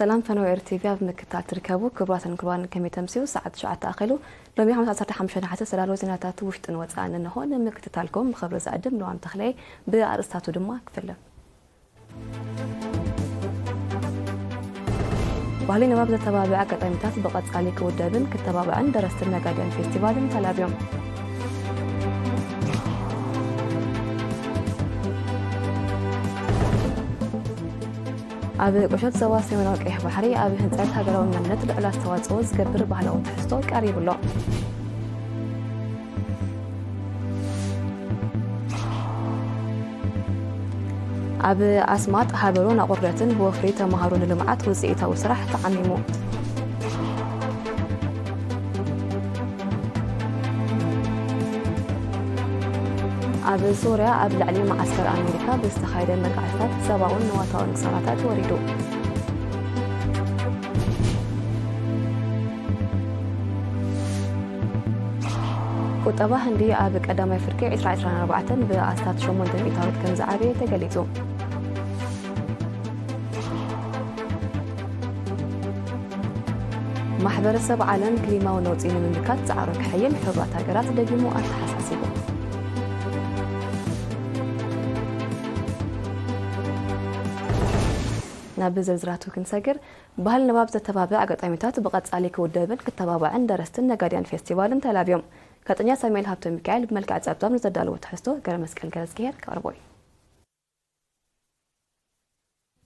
سلام فنو ارتيفيا بمكتات تركبوا كبراتن كبران كم يتمسيو ساعة شعة تأخلوا لو ميحمد عصرت حمشنا حتى سلالو زيناتات وشتن وزعنا إنه هون مكتتالكم خبر زعدم لو عم تخلي بأرستاتو دماء كفله وهلينا ما بدأ تبابع كتايمتات بقت عليك ودابن كتبابع درست النقادين فيستيفال تلابيوم أبي قشط سواسي من وقع بحري أبي هنسات هجروا من النت على استواصوز قبل بحلا وتحسطو قريب له أبي أسمات حابرون قرية بوفريت مهارون لمعات وزئيتها وسرح تعميمو أبي سوريا أبي العلي مع عسكر أمريكا باستخايد المقاعدات سباون نواتاون صلاتات وريدو كتابة هندي أبي قدام فركي 2024 بأستاذ شومون دميتاوت كم زعابي تقليزو محبر السبع عالم كلمة ونوتين المملكات تعرق حيل حرات هاجرات دقيمو أتحساسيبو نابز زراتو كنسجر بهال نباب تتبابع قطعمتات بقت عليك ودابن كتبابع عند درستن نقاديان فيستيفال تلابيوم كاتنيا ساميل هابتو ميكائيل بملك عصابتام نزدالو تحسو قال مسكل كرسكير كاربوي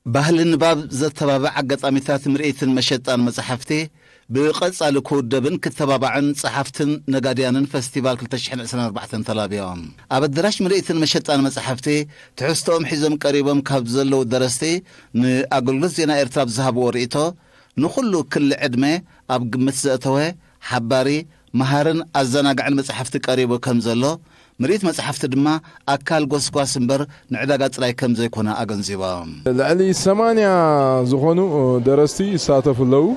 بهال النباب زتبابع قطعمتات مرئيتن مشطان مصحفتي بقص عليك ودابن كتبابعن صحفتن نقاديان فيستيفال 2024 تلابيوم ابدراش مرئيتن مشطان مصحفتي تحستوم حزم قريبم كابزلو درستي ناغلغل زينا ارتراب زهاب وريتو نخلو كل عدمه اب قمت زاتوه حباري مهارن ازناقعن مصحفتي قريبو كمزلو مريت مصحفت دما اكال غوسغواس امبر نعداغا صراي كم زيكونا اغنزيبا لعلي 8 زخونو درستي ساتفلو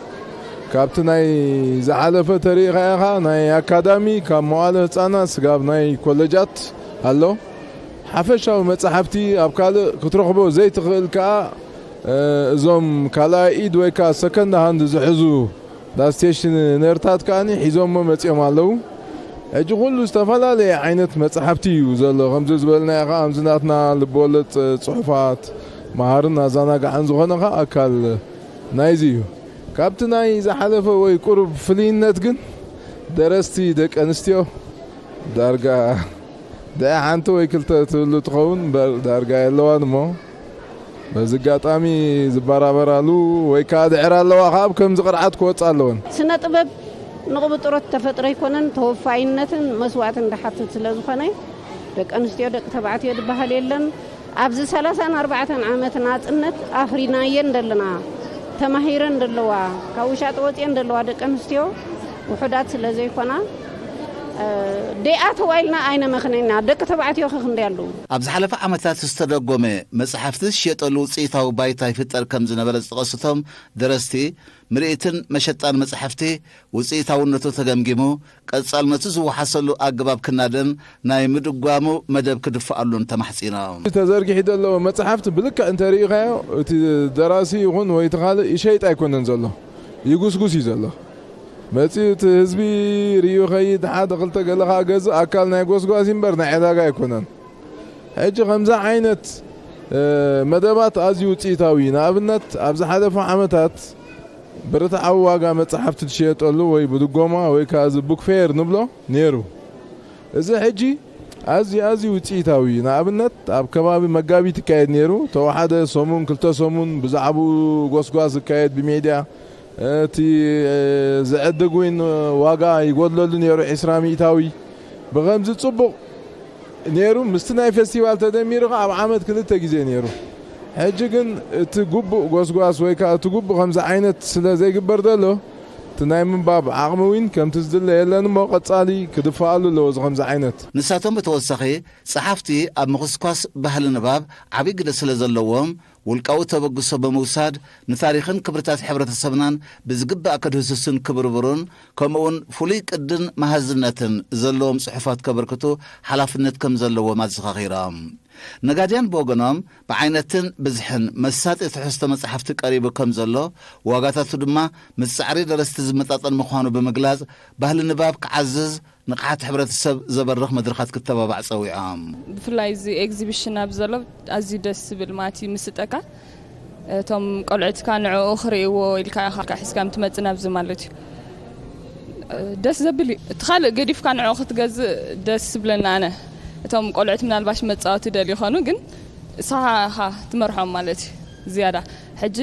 كابتناي زعلفه تاريخها ناي اكاديمي كموال حصانا سغاب ناي كولجات هالو حفشاو مصحفتي ابكال كترخبو زي تخلكا زوم كالا ايد ويكا سكند هاند زحزو دا ستيشن نرتات كاني حيزوم مصيمالو اجي كل استفاله عينت مصحفتي وزلو خمس زبلنا خمسناتنا لبولت صحفات مهارنا زناقع زغنا اكل نايزيو كابتناي زحلفه وي قرب فلينت كن درستي دك انستيو دارغا دا حانتو وي كلت تلو تخون دارغا يلوان مو بزغاطامي زبارابرالو وي كادعرالو خاب كم زقرعت كوصالون سنه طبب نقبطرت تفطر يكونن توفاينتن مسواعت اندحتت ስለዝኾነ ደቅ አንስትዮ ደቅ ተባዕትዮ ድበሃል የለን ኣብዚ 34 ዓመት ናጽነት አፍሪናየን ደለና ተማሂረን ደለዋ ካውሻጥ ወጤን ደለዋ ደቅ አንስትዮ ውሑዳት ስለዘይኮና ደአት ዋይልና አይነ መخنينا ደቅ ተባዕትዮ ክክንደ ያሉ ኣብዚ ሓለፈ ዓመታት ዝተደጎመ መጽሐፍትስ ሸጠሉ ጽይታው ባይታ ይፍጠር ከም ዝነበረ ዝጠቀስቶም ደረስቲ مرئتن مشطان مصحفتي وصيتاونتو تغمغيمو قصالنتو زوحسلو اغباب كنادن ناي مدغامو مدب كدفالون تمحصينا تزرغي حيدلو مصحفت بلك انت ريغايو دراسي يكون ويتخال شيء ايكونن زلو يغسغس يزلو مصيت حزبي ريو خيد حد قلت قالها غز اكل ناي غسغس يمبرنا عداغا يكونن اجي خمسه عينت مدبات ازيو صيتاوي نابنت ابز حدف عمتات برتا عواغا مصحفت تشيطلو وي بدغوما وي كاز بوك فير نبلو نيرو اذا حجي ازي وصيتاوي نابنت اب كبابي مغابي تكايد نيرو توحده سومون كلتا سومون بزعبو غوسغواز كايد بميديا تي زعدغوين واغا يغدلل نيرو اسرامي تاوي بغمز صبق نيرو مستناي فيستيفال تدميرو اب عامد كلتا غزي نيرو هجن تغب غوسغواس ويكا تغب خمسه عينت سلا زي غبر دلو تنايم باب عقموين كم تزدل يلن مو قصالي كدفالو لو خمسه عينت نساتهم بتوسخي صحفتي اب مخسكاس بهل نباب عبي قد سلا زلوهم والقاو تبغسو بموساد نتاريخن كبرتات حبرتسبنان بزغب اكدسسن كبربرون كمون فولي قدن مهزنتن زلوهم صحفات كبركتو حلافنت كم زلوو مازخيرام ነጋድያን ብወገኖም ብዓይነትን ብዝሕን መሳጢ ትሕዝቶ መጽሓፍቲ ቀሪቡ ከም ዘሎ ዋጋታቱ ድማ ምስ ጻዕሪ ደረስቲ ዝመጣጠን ምዃኑ ብምግላጽ ባህሊ ንባብ ክዓዝዝ ንቕሓት ሕብረተሰብ ዘበርኽ መድረኻት ክተባባዕ ጸዊዖም ብፍላይ እዚ ኤግዚቢሽን ኣብ ዘሎ ኣዝዩ ደስ ዝብል ማለት እዩ ምስጠካ እቶም ቆልዑትካ ንዕኡ ክርእይዎ ኢልካ ኢኻ ሒዝካ ምትመጽእ ናብዚ ማለት እዩ ደስ ዘብል እዩ እቲ ካልእ ገዲፍካ ንዕኡ ክትገዝእ ደስ ዝብለና ኣነ እቶም ቆልዑት ምናልባሽ መጻወቲ ደል ይኾኑ ግን ሳኻ ትመርሖም ማለት እዩ ዝያዳ ሕጂ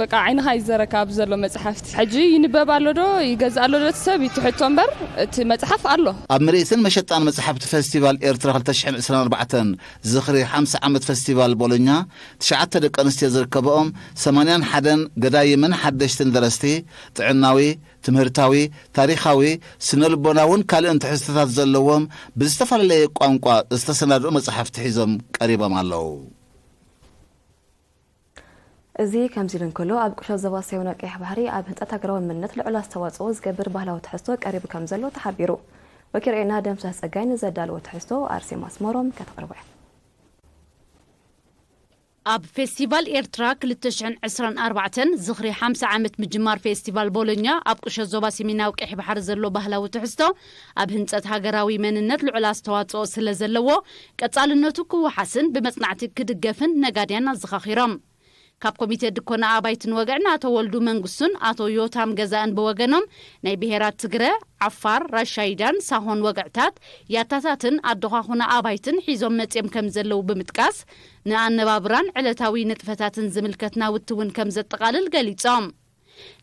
በቃ ዓይንኻ ይዘረካ ኣብ ዘሎ መጽሓፍቲ ሕጂ ይንበብ ኣሎ ዶ ይገዝእ ኣሎ ዶ ሰብ ይትሕቶ እምበር እቲ መጽሓፍ ኣሎ ኣብ ምርኢትን መሸጣን መጽሓፍቲ ፌስቲቫል ኤርትራ 2024 ዝኽሪ 50 ዓመት ፌስቲቫል ቦሎኛ 9 ደቂ ኣንስትዮ ዝርከብኦም 81 ገዳይምን ሓደሽትን ደረስቲ ጥዕናዊ ትምህርታዊ ታሪኻዊ ስነልቦናውን ካልእን ትሕዝቶታት ዘለዎም ብዝተፈላለየ ቋንቋ ዝተሰናድኡ መጽሓፍቲ ሒዞም ቀሪቦም ኣለዉ እዚ ከምዚ ልንከሎ ኣብ ቁሸት ዞባ ሰሜን ቀይሕ ባሕሪ ኣብ ህንፀት ሃገራዊ መንነት ልዑል ኣስተዋጽኦ ዝገብር ባህላዊ ትሕዝቶ ቀሪቡ ከም ዘሎ ተሓቢሩ ወኪልና ደምሳስ ጸጋይ ንዘዳለዎ ትሕዝቶ ኣርሴማ ኣስመሮም ከተቕርበ ኣብ ፌስቲቫል ኤርትራ 2024 ዝኽሪ 50 ዓመት ምጅማር ፌስቲቫል ቦሎኛ ኣብ ቁሸት ዞባ ሰሜናዊ ቀይሕ ባሕሪ ዘሎ ባህላዊ ትሕዝቶ ኣብ ህንፀት ሃገራዊ መንነት ልዑል ኣስተዋጽኦ ስለ ዘለዎ ቀጻልነቱ ክወሓስን ብመጽናዕቲ ክድገፍን ነጋድያን ኣዘኻኺሮም ካብ ኮሚቴ ድኮና ኣባይትን ወግዕን ኣቶ ወልዱ መንግስቱን ኣቶ ዮታም ገዛእን ብወገኖም ናይ ብሔራት ትግረ ዓፋር ራሻይዳን ሳሆን ወግዕታት ያታታትን ኣደኻኹና ኣባይትን ሒዞም መጽዮም ከም ዘለው ብምጥቃስ ንኣነባብራን ዕለታዊ ንጥፈታትን ዝምልከትና ውትውን ከም ዘጠቃልል ገሊጾም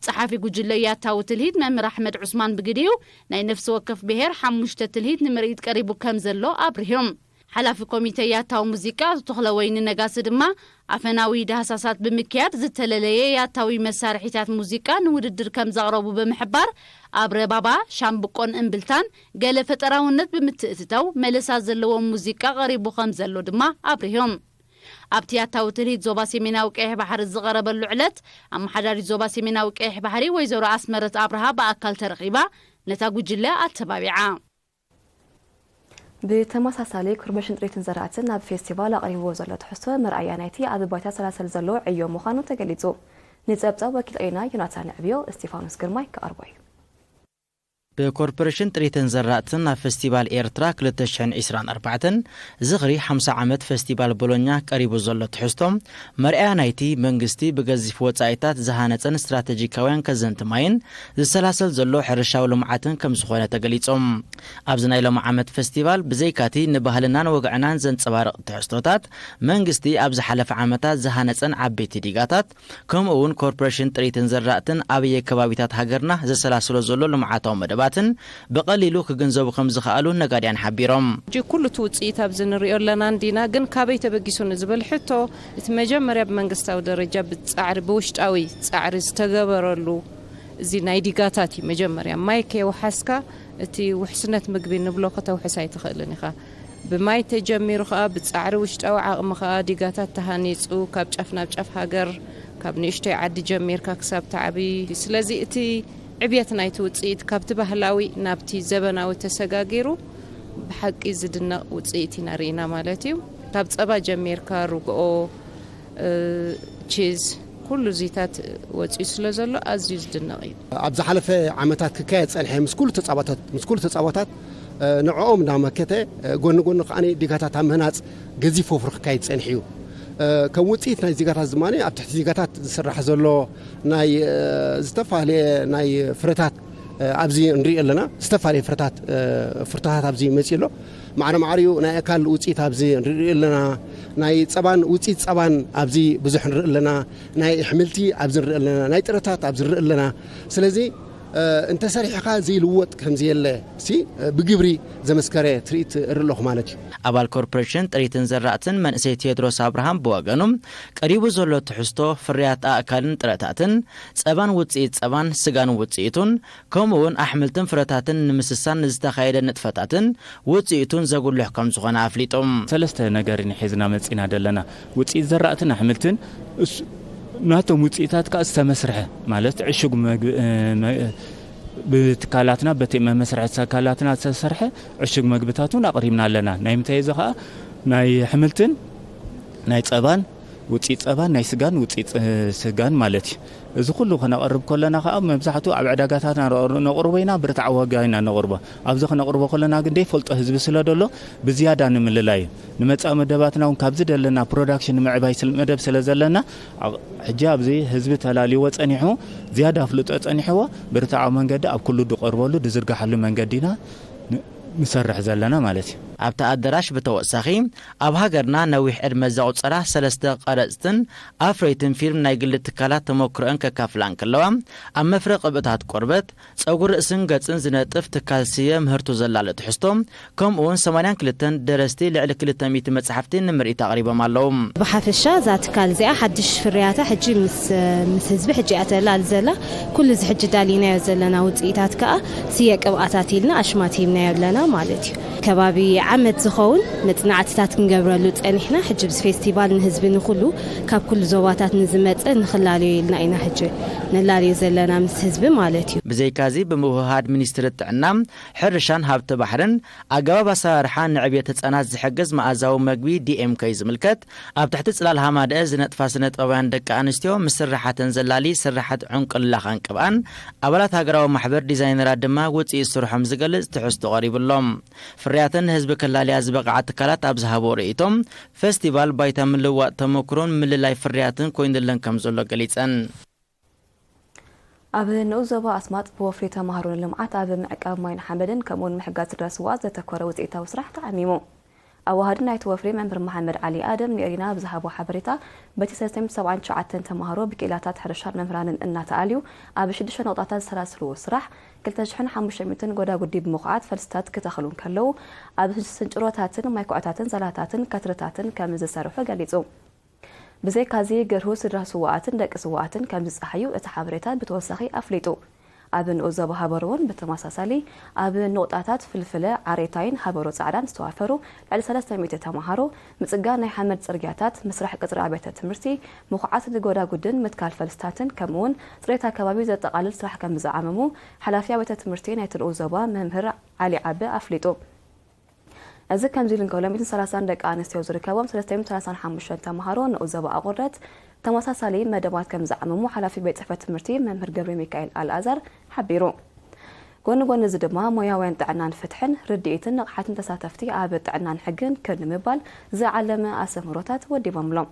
ጸሓፊ ጉጅለ ያታው ትልሂድ መምህር ኣሕመድ ዑስማን ብግዲው ናይ ነፍሲ ወከፍ ብሔር 5 ትልሂድ ንምርኢት ቀሪቡ ከም ዘሎ ኣብርሂዮም ሓላፊ ኮሚቴ ያታው ሙዚቃ ተኽለወይኒ ነጋሲ ድማ ኣፈናዊ ዳህሳሳት ብምክያድ ዝተለለየ ያታዊ መሳርሒታት ሙዚቃ ንውድድር ከም ዘቕረቡ ብምሕባር ኣብ ረባባ ሻምብቆን እምብልታን ገለ ፈጠራውነት ብምትእትተው መለሳት ዘለዎም ሙዚቃ ቀሪቡ ከም ዘሎ ድማ ኣብርሂዮም ኣብቲ ያታው ትልሂድ ዞባ ሰሜናዊ ቀይሕ ባሕሪ ዝቐረበሉ ዕለት ኣመሓዳሪ ዞባ ሰሜናዊ ቀይሕ ባሕሪ ወይዘሮ ኣስመረት ኣብርሃ ብኣካል ተረኺባ ነታ ጉጅለ ኣተባቢዓ ብተመሳሳሊ ኮርፖሬሽን ጥሪትን ዘራእትን ናብ ፌስቲቫል ኣቕሪብዎ ዘሎ ትሕዝቶ መርኣያ ናይቲ ኣብ ባይታ ሰላሰል ዘሎ ዕዮ ምዃኑ ተገሊጹ ንጸብጻብ ወኪል ጤና ዮናታን ዕብዮ እስጢፋኖስ ግርማይ ከቕርቦ እዩ بكوربريشن تريتن زراتن فستيفال إيرترا 2024 زغري 50 عمت فستيفال بولونيا قريبو زلو تحستم مرئا نايتي منغستي بغزيف وصايتات زهانتن استراتيجيكاوያን كزنتماين زسلاسل زلو حرشاو لمعاتن كم زخونه تغليصم ابزناي لما عمت فستيفال بزيكاتي نبهلنان وغعنان زنصبارق تحستوتات منغستي ابز حلف عمتات زهانتن عبيتي ديغاتات كم اون كوربريشن تريتن زراتن ابي كبابيتات هاغرنا زسلاسلو زلو لمعاتو مدبات بقليلو كغنزبو خمز خالو نغاديان حبيروم جي كل توصيت ابزنريو لنا ندينا ግን ካበይ ተበጊሱን ዝብል ሕቶ እቲ መጀመርያ በመንግስታዊ ደረጃ ብጻዕሪ በውሽጣዊ ጻዕሪ ዝተገበረሉ እዚ ናይ ዲጋታት መጀመርያ ማይከ ወሐስካ እቲ ውሕስነት ምግቢ ንብሎ ከተውሕሳይ ትኽእልን ኢኻ ብማይ ተጀሚሩ ኸ ብጻዕሪ ውሽጣዊ ዓቕምኻ ዲጋታት ተሃኒጹ ካብ ጫፍ ናብ ጫፍ ሃገር ካብ ንእሽተይ ዓዲ ጀሚርካ ክሳብ ተዓቢ ስለዚ እቲ عبيت نايت وصيت كابت بهلاوي نابتي زبناوي تسغاغيرو بحقي زدنا وصيتي نارينا مالتي كاب صبا جميركا رغو تشيز كل زيتات وصي سلازلو ازيز دنقي ابز حلفه عمتات كايت صنحي مسكول تصابتات نعوم دامكته غون قاني ديغاتات امهناص غزيفو فرخ كايت صنحيو كوصيت ناي زيغاتات زماني اب تحت زيغاتات زسرح زلو ناي زتفالي ناي فرتات ابزي نري لنا زتفالي فرتات ابزي مصيلو معنا معريو ناي اكل وصيت ابزي نري لنا ناي صبان وصيت صبان ابزي بزح نري لنا ناي حملتي ابزي نري لنا ناي طرتات ابزي نري لنا سلازي انت سريحك زي لوط كم زي الله سي بجبري زمسكره تريت رلوخ مالتي ابال كوربريشن تريتن زراتن من سي تيدروس ابراهام بوغنم قريبو زلو تحستو فريات اكلن طرتاتن صبان وصيت صبان سغان وصيتون كمون احملتن فرتاتن نمسسان نزتخايد نطفتاتن وصيتون زغلح كم زغنا افليطوم ثلاثه نغارين حيزنا مصينا دلنا وصيت زراتن احملتن ناتو وصيتات كاستمسرحه مالت عشق بتكالاتنا بتم مسرح سكالاتنا تسرحه عشق مغبتاتون اقريمنا لنا نايمتاي زخا ናይ ሕምልትን ናይ ጸባን ውጽኢት ጸባን ናይ ስጋን ውጽኢት ስጋን ማለት እዩ እዚ ኩሉ ከነቅርብ ከለና ከዓ መብዛሕቱ ኣብ ዕዳጋታትና ነቅርቦ ኢና ብርታዕ ዋጋ ኢና ነቅርቦ ኣብዚ ከነቅርቦ ከለና ግን ደይፈልጦ ህዝቢ ስለደሎ ብዝያዳ ንምልላይ ንመጻእ መደባትና እውን ካብዚ ደለና ፕሮዳክሽን ምዕባይ መደብ ስለ ዘለና ሕጂ ኣብዚ ህዝቢ ተላሊዎ ጸኒሑ ዝያዳ ፍልጦ ጸኒሕዎ ብርታዕ መንገዲ ኣብ ኩሉ ድቀርበሉ ድዝርጋሐሉ መንገዲና ንሰርሕ ዘለና ማለት እዩ ኣብታ ኣዳራሽ ብተወሳኺ ኣብ ሃገርና ነዊሕ ዕድመ ዘቁፀራ 3 ቀረፅትን ኣፍሬትን ፊልም ናይ ግሊ ትካላት ተመክሮን ከካፍላን ከለዋ ኣብ መፍረ ቅብታት ቆርበት ፀጉሪ ርእስን ገፅን ዝነጥፍ ትካል ስየ ምህርቱ ዘላለ ትሕዝቶ ከምኡውን 82 ደረስቲ ልዕሊ 200 መፅሓፍቲ ንምርኢት ኣቕሪቦም ኣለዉ ብሓፈሻ እዛ ትካል እዚኣ ሓድሽ ፍርያታ ሕጂ ምስ ህዝቢ ሕጂ ኣተላል ዘላ ኩሉ እዚ ሕጂ ዳሊናዮ ዘለና ውፅኢታት ከዓ ስየ ቅብኣታት ኢልና ኣሽማት ኢልናዮ ኣለና ማለት እዩ ከባቢ ዓመት ዝኸውን መጽናዕትታት ክንገብረሉ ጸኒሕና ሕጂ ብዚ ፌስቲቫል ንህዝቢ ንኹሉ ካብ ኩሉ ዞባታት ንዝመጽ ንኽላለዩ ኢልና ኢና ሕጂ ነላልዩ ዘለና ምስ ህዝቢ ማለት እዩ ብዘይካዚ ብምውህሃድ ሚኒስትሪ ጥዕና ሕርሻን ሃብቲ ባሕርን ኣገባብ ኣሰራርሓ ንዕብየት ህጻናት ዝሕግዝ መኣዛዊ መግቢ ዲኤምኬ ዝምልከት ኣብ ትሕቲ ጽላል ሃማድአ ዝነጥፋ ስነ-ጥበባውያን ደቂ ኣንስትዮ ምስ ስራሓተን ዘላሊ ስራሓት ዕንቅላኻን ቅብኣን ኣባላት ሃገራዊ ማሕበር ዲዛይነራት ድማ ውፅኢት ስርሖም ዝገልጽ ትሕዝቶ ቀሪብሎም ፍርያትን ህዝቢ ከላልያ ዝበቕዓ ትካላት ኣብ ዝሃቦ ርእይቶም ፌስቲቫል ባይታ ምልዋጥ ተመክሮን ምልላይ ፍርያትን ኮይኑለን ከም ዘሎ ገሊፀን ኣብ ንኡዘባ ኣስማጥ ብወፍሪ ተማሃሮን ልምዓት ኣብ ምዕቃብ ማይን ሓመድን ከምኡውን ምሕጋዝ ረስዋት ዘተኮረ ውፅኢታዊ ስራሕ ተዓሚሙ ኣዋሃድ ናይቲ ወፍሪ መምህር መሐመድ ዓሊ ኣደም ንኤሪና ብዝሃቦ ሓበሬታ በቲ 379 ተማሃሮ ብክኢላታት ሕርሻን መምህራንን እናተኣልዩ ኣብ 6 ነቁጣታት ዝሰላስሉ ስራሕ 2500 ጎዳጉዲ ብምኹዓት ፈልስታት ክተኽሉን ከለው ኣብ ስንጭሮታትን ማይኩዕታትን ዘላታትን ከትርታትን ከም ዝሰርሑ ገሊጹ ብዘይካዚ ገርሁ ስድራ ስዋኣትን ደቂ ስዋኣትን ከም ዝፀሓዩ እቲ ሓበሬታ ብተወሳኺ ኣፍሊጡ ኣብ ንኡዘባ ሃበሮውን ብተመሳሳሊ ኣብ ነቁጣታት ፍልፍለ ዓሬታይን ሃበሮ ጻዕዳን ዝተዋፈሩ ልዕሊ 300 ተማሃሮ ምጽጋ ናይ ሓመድ ጽርግያታት ምስራሕ ቅጥሪ ኣብያተ ትምህርቲ ምኹዓት ጎዳጉድን ምትካል ፈልስታትን ከምኡውን ጽሬት ኣከባቢ ዘጠቃልል ስራሕ ከም ዝዓመሙ ሓላፊ ኣብያተ ትምህርቲ ናይቲ ንኡዘባ መምህር ዓሊ ዓበ ኣፍሊጡ እዚ ከምዚ ልንከሎ 130 ደቂ ኣንስትዮ ዝርከቦም 335 ተማሃሮ ንኡዘባ ኣቁረት ተመሳሳሊ መደባት ከም ዝዓመሙ ሓላፊ ቤት ጽሕፈት ትምህርቲ መምህር ገብረ ሚካኤል ኣልኣዛር ሓቢሩ ጎኒ ጎኒ እዚ ድማ ሞያውያን ጥዕናን ፍትሕን ርድኢትን ንቕሓትን ተሳተፍቲ ኣብ ጥዕናን ሕግን ክንምባል ዝዓለመ ኣሰምሮታት ወዲቦምሎም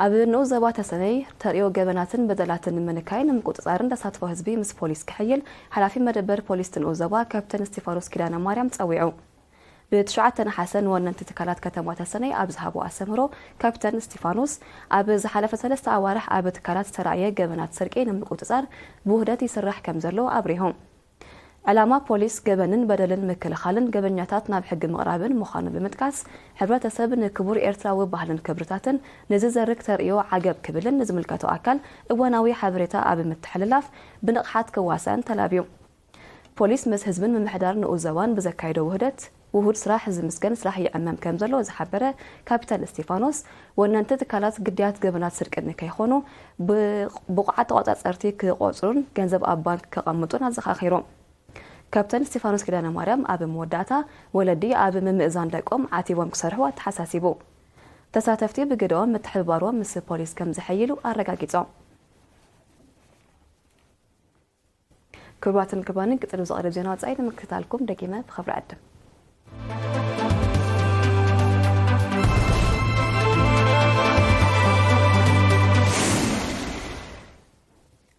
ኣብ ንኡዘባ ተሰነይ ተሪዮ ገበናትን በደላትን ምንካይን ምቁፅጻርን ተሳትፎ ህዝቢ ምስ ፖሊስ ክሕይል ሓላፊ መደበር ፖሊስ ንኡዘባ ካፕተን ስቲፋኖስ ኪዳነ ማርያም ፀዊዑ ب9 حسن وننت تكالات كتمات السنة أبزها بو أسمرو كابتن ستيفانوس أبز حلفة 3 أوارح أب تكالات سرعية جبنات سرقين مقتصر بوهدات يسرح كمزلو أبريهم علامة بوليس جبنن بدلن مكل خالن جبنياتات نابحق مغربن مخانب بمتكاس حبرات سبن كبور إرترا وبهلن كبرتاتن نزز الركتر إيو عقب كبلن نزملكاتو أكل إواناوي حبرتا أب متحللاف بنقحات كواسان تلابيو بوليس مس هزبن من محدار نؤزوان بزكايدو وهدت وهود سراح زمسكن سراح يأمام كمزلو زحبره كابتن ستيفانوس وننت تكالات قديات جبنات سرقن كيخونو بقعة قطع أرتيك قصرون جنزب أبان كقمتون هزخاخيرو كابتن ستيفانوس كدانا مريم أب موداتا ولدي أب من مئزان لكم عاتيبهم كسرحوا تحساسيبو تساتفتي بقدوم متحبارو مس بوليس كم زحيلو أرقاقيتو كرباتن كربانين كتنو زغرب زينات زايد مكتالكم دقيمة بخبر عدم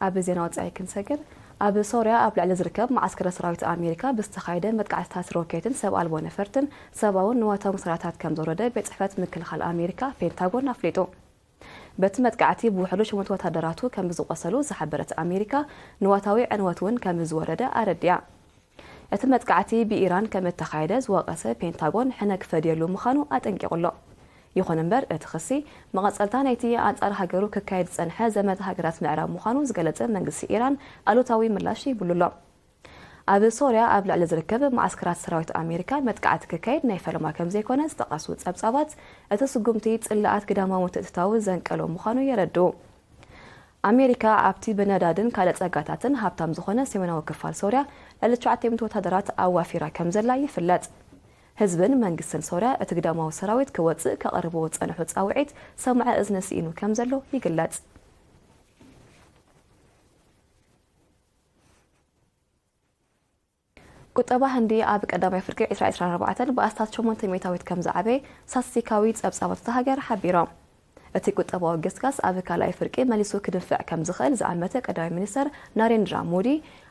أب زينات زايد كنسجر أب سوريا أب لعل زركب معسكر سراويت أمريكا باستخايدة متقعدات روكيتن سبع ألبو نفرتن سبعون نواتهم سرعتات كم زورده بيتحفات مكل خال أمريكا بينتاغون نفليتو بتمت قعتي بوحلوش متوات هدراتو كم بزقصلو زحبرت أمريكا نواتاوي عنواتون كم زورده أرديا اتمت قعتي بإيران كم التخايدة زواقسة بينتاغون حنك فديرلو مخانو أتنكيقلو يخون انبر اتخصي مغاسلتان ايتي انصار هاجرو ككايد صنحه زمت هاجرات معراب مخانو زغلص منغسي ايران الوتاوي ملاشي بلولو اب سوريا اب لعل زركب معسكرات سراويت امريكا متقعت ككايد ناي فلما كم زيكونه استقاسو صبصابات اتسغمتي صلات قداما متتاو زنقلو مخانو يردو امريكا ابتي بنادادن كاله صقاتاتن هابتام زخونه سيمناو كفال سوريا التشعتين وتهدرات أوافيرا كم زلا يفلت حزبن منقسن سوريا اتقدامه سراويت كواتسق كقربو تصنحو تصاوعيت سمع اذن سينو كم زلو يقلات ቁጠባ ህንዲ ኣብ ቀዳማይ ፍርቂ 2024 በኣስታት 8 ሜታዊት ከም ዝዓበየ ሳስቲካዊ ጸብጻባት ሃገር ሓቢሮም እቲ ቁጠባዊ ገስጋስ ኣብ ካልኣይ ፍርቂ መሊሱ ክድንፍዕ ከም ዝኽእል ዝኣመተ ቀዳማይ ሚኒስተር ናሬንድራ ሞዲ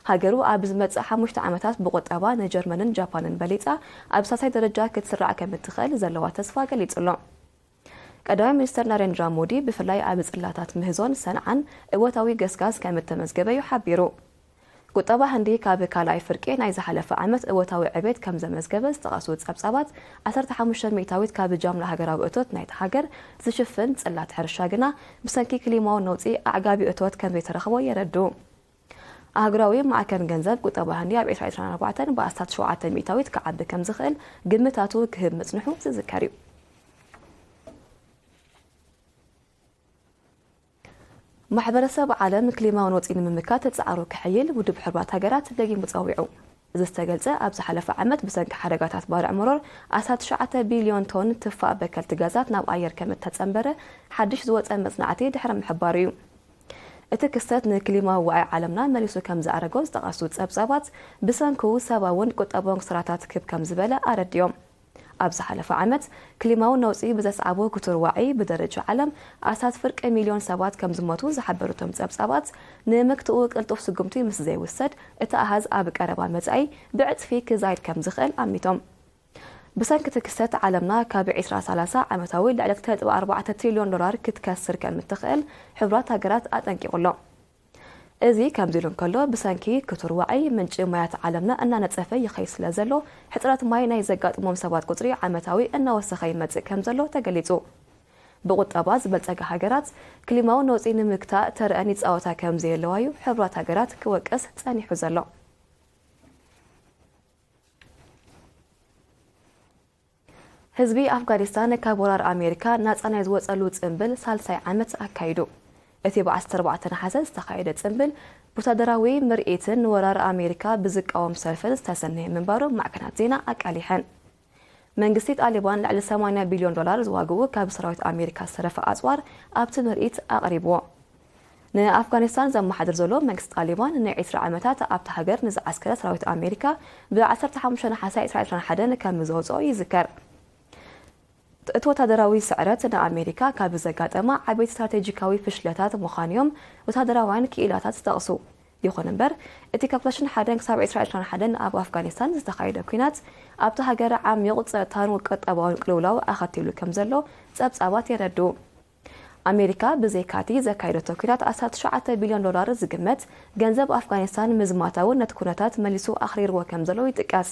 ሃገሩ ኣብ ዝመጽእ 5 ዓመታት ብቁጠባ ንጀርመንን ጃፓንን በሊጻ ኣብ ሳሳይ ደረጃ ክትስራዕ ከም እትኽእል ዘለዋ ተስፋ ገሊጹሎም ቀዳማይ ሚኒስተር ናሬንድራ ሞዲ ብፍላይ ኣብ ጽላታት ምህዞን ሰንዓን እወታዊ ገስጋስ ከም እተመዝገበዩ ሓቢሩ ቁጠባ ህንዲ ካብ ካልኣይ ፍርቂ ናይ ዝሓለፈ ዓመት እወታዊ ዕቤት ከም ዘመዝገበ ዝተቐሱ ጸብጻባት 15 ሜታዊት ካብ ጃምላ ሃገራዊ እቶት ናይቲ ሃገር ዝሽፍን ጽላት ሕርሻ ግና ብሰንኪ ክሊማዊ ነውፂ ኣዕጋቢ እቶት ከም ዘይተረኽቦ የረዱ ኣህጉራዊ ማዕከን ገንዘብ ቁጠባ ህንዲ ኣብ 2024 በኣስታት 7 ሜታዊት ክዓቢ ከም ዝኽእል ግምታቱ ክህብ መጽንሑ ዝዝከር እዩ ማሕበረሰብ ዓለም ክሊማዊ ነውፂ ንምምካት ተጻዕሩ ክሕይል ውድብ ሕቡራት ሃገራት ደጊሙ ጸዊዑ እዚ ዝተገልጸ ኣብ ዝሓለፈ ዓመት ብሰንኪ ሓደጋታት ባርዕ መሮር 19 ቢልዮን ቶን ትፋእ በከልቲ ጋዛት ናብ ኣየር ከም እተጸንበረ ሓድሽ ዝወፀ መጽናዕቲ ድሕሪ ምሕባር እዩ እቲ ክስተት ንክሊማዊ ዋዕይ ዓለምና መሊሱ ከም ዝኣረጎ ዝተቐሱ ጸብጻባት ብሰንኩ ሰብኣውን ቁጠባውን ክስራታት ክብ ከም ዝበለ ኣረድዮም ኣብ ዝሓለፈ ዓመት ክሊማዊ ነውፂ ብዘስዓቦ ክቱር ዋዕይ ብደረጃ ዓለም ኣሳት ፍርቂ ሚልዮን ሰባት ከም ዝሞቱ ዝሓበሩቶም ጸብጻባት ንምክትኡ ቅልጡፍ ስጉምቲ ምስ ዘይውሰድ እቲ ኣሃዝ ኣብ ቀረባ መጻኢ ብዕጽፊ ክዛይድ ከም ዝኽእል ኣሚቶም ብሰንኪ እቲ ክስተት ዓለምና ካብ 2030 ዓመታዊ ልዕሊ 2.4 ትሪልዮን ዶላር ክትከስር ከም እትኽእል ሕቡራት ሃገራት ኣጠንቂቑሎም እዚ ከም ዚሉ እንከሎ ብሰንኪ ክቱር ዋዕይ ምንጭ ማያት ዓለምና እናነጸፈ ይኸይ ስለ ዘሎ ሕጽረት ማይ ናይ ዘጋጥሞም ሰባት ቁጽሪ ዓመታዊ እናወሰኸ ይመጽእ ከም ዘሎ ተገሊጹ ብቁጠባ ዝበልጸጋ ሃገራት ክሊማዊ ነውፂ ንምክታእ ተርአን ይጻወታ ከም ዘየለዋዩ ሕቡራት ሃገራት ክወቅስ ጸኒሑ ዘሎ ህዝቢ ኣፍጋኒስታን ካብ ወራር ኣሜሪካ ናጻ ናይ ዝወጸሉ ጽምብል ሳልሳይ ዓመት ኣካይዱ እቲ ብ14 ነሓሰ ዝተኻየደ ጽምብል ወታደራዊ ምርኢትን ወራር ኣሜሪካ ብዝቃወም ሰልፍን ዝተሰነየ ምንባሩ ማዕከናት ዜና ኣቃሊሐን መንግስቲ ጣሊባን ልዕሊ 80 ቢልዮን ዶላር ዝዋግኡ ካብ ሰራዊት ኣሜሪካ ዝተረፈ ኣጽዋር ኣብቲ ምርኢት ኣቕሪብዎ ንኣፍጋኒስታን ዘመሓድር ዘሎ መንግስቲ ጣሊባን ን20 ዓመታት ኣብቲ ሃገር ንዝዓስከረ ሰራዊት ኣሜሪካ ብ15 ነሓሰ 2021 ከም ዘውፅኦ ይዝከር እቲ ወታደራዊ ስዕረት ንኣሜሪካ ካብ ዘጋጠማ ዓበይቲ ስትራቴጂካዊ ፍሽለታት ምዃንዮም ወታደራውያን ክኢላታት ዝተቕሱ ይኹን እምበር እቲ ካብ 2001 ክሳብ 2021 ኣብ ኣፍጋኒስታን ዝተኻየደ ኩናት ኣብቲ ሃገር ዓሚቕ ፀጥታን ቁጠባውን ቅልውላው ኣኸቲሉ ከም ዘሎ ጸብጻባት የረዱ ኣሜሪካ ብዘይካቲ ዘካየደቶ ኩናት 19 ቢልዮን ዶላር ዝግመት ገንዘብ ኣፍጋኒስታን ምዝማታውን ነቲ ኩነታት መሊሱ ኣኽሪርዎ ከም ዘሎ ይጥቀስ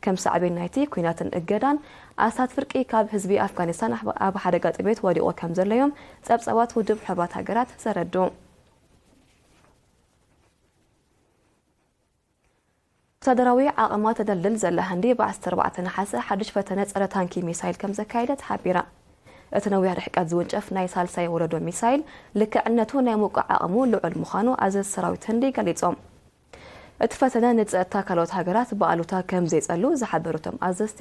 ከም ሳዕቤን ናይቲ ኩናትን እገዳን ኣሳት ፍርቂ ካብ ህዝቢ ኣፍጋኒስታን ኣብ ሓደጋ ጥሜት ወዲቑ ከም ዘለዮም ጸብጻባት ውድብ ሕቡራት ሃገራት ዘረዱ ወታደራዊ ዓቕማ ተደልድል ዘላ ህንዲ ብ14 ነሓሰ ሓድሽ ፈተነ ጸረ ታንኪ ሚሳይል ከም ዘካየደት ሓቢራ እቲ ነዊሕ ርሕቀት ዝውንጨፍ ናይ ሳልሳይ ወለዶ ሚሳይል ልክዕነቱ ናይ ምውቃዕ ዓቕሙ ልዑል ምዃኑ ኣዘዝ ሰራዊት ህንዲ ገሊጾም እቲ ፈተነ ንጸጥታ ካልኦት ሃገራት በኣሉታ ከም ዘይጸሉ ዝሓበሩቶም ኣዘዝቲ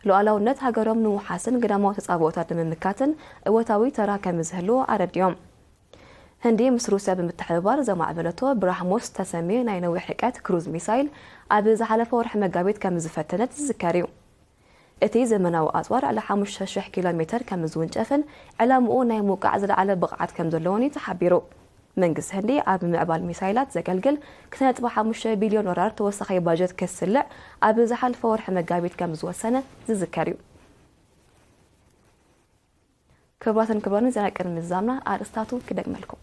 ሉዓላውነት ሃገሮም ንምውሓስን ግዳማዊ ተጻብኦታት ንምምካትን እወታዊ ተራ ከም ዝህልዎ ኣረድዮም ህንዲ ምስ ሩስያ ብምትሕብባር ዘማዕበለቶ ብራህሞስ ተሰሚየ ናይ ነዊሕ ርሕቀት ክሩዝ ሚሳይል ኣብ ዝሓለፈ ወርሒ መጋቢት ከም ዝፈተነት ዝዝከር እዩ እቲ ዘመናዊ ኣጽዋር على 5000 ኪሎ ሜትር ከም ዝውንጨፍን ዕላምኡ ናይ ምውቃዕ ዝለዓለ ብቕዓት ከም ዘለዎን ተሓቢሩ መንግስቲ ህንዲ ኣብ ምዕባል ሚሳይላት ዘገልግል 2.5 ቢልዮን ዶላር ተወሳኺ ባጀት ከስልዕ ኣብ ዝሓለፈ ወርሒ መጋቢት ከም ዝወሰነ ዝዝከር እዩ ክብራትን ክብራን ዜና ቅድሚ ምዛምና ኣርእስታቱ ክደግመልኩም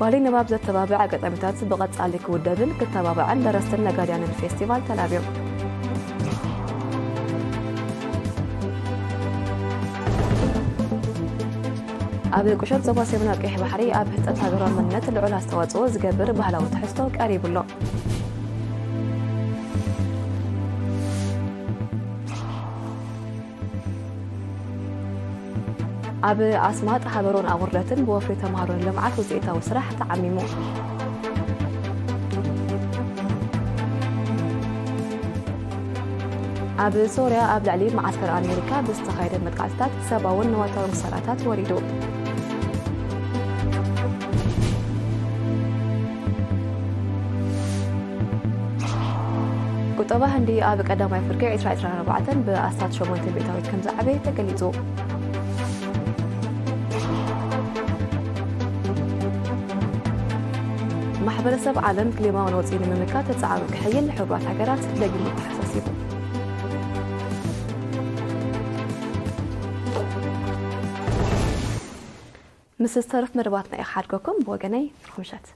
ባህሊ ንባብ ዘተባብዕ ኣጋጣሚታት ብቐጻሊ ክውደብን ክተባብዕን ደረስትን ነጋድያንን ፌስቲቫል ተላብዮም ኣብ ቁሸት ዞባ ሰሜናዊ ቀይሕ ባሕሪ ኣብ ህንጸት ሃገራዊ መንነት ልዑል ኣስተዋጽኦ ዝገብር ባህላዊ ትሕዝቶ ቀሪቡሎ أب أسمات حبرون أوردتن بوفر تمهرون لمعات وزيتا وسرح تعميمو أب سوريا أب العليم معسكر أمريكا باستخايد المتقاستات سباون نواتر مساراتات وريدو قطبة هندي أب قدامي فرقي 2024 بأسات شمونتين بيتاويت كم زعبي تقليزو محبرسب عالم كليما ونوزين المملكات تتعاون كحيل لحبات حقرات لقل التحساسيبو مسسترف مرباطنا إخاركم بوغني فرخمشات